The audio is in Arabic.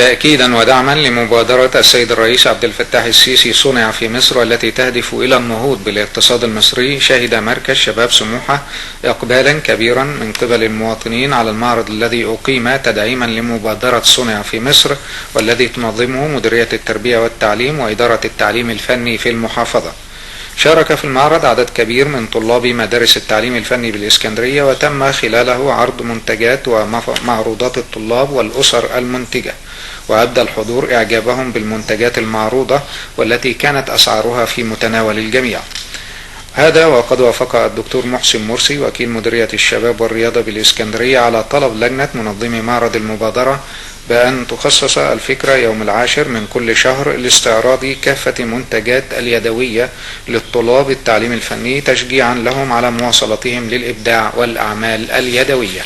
تأكيدا ودعما لمبادرة السيد الرئيس عبد الفتاح السيسي صنع في مصر، والتي تهدف إلى النهوض بالاقتصاد المصري، شهد مركز شباب سموحة إقبالا كبيرا من قبل المواطنين على المعرض الذي أقيم تدعيما لمبادرة صنع في مصر، والذي تنظمه مديرية التربية والتعليم وإدارة التعليم الفني في المحافظة. شارك في المعرض عدد كبير من طلاب مدارس التعليم الفني بالإسكندرية، وتم خلاله عرض منتجات ومعروضات الطلاب والأسر المنتجة، وأبدى الحضور إعجابهم بالمنتجات المعروضة والتي كانت أسعارها في متناول الجميع. هذا وقد وافق الدكتور محسن مرسي وكيل مديرية الشباب والرياضة بالإسكندرية على طلب لجنة منظمي معرض المبادرة بأن تخصص الفكرة يوم 10 من كل شهر لاستعراض كافة منتجات اليدوية للطلاب التعليم الفني، تشجيعا لهم على مواصلتهم للإبداع والأعمال اليدوية.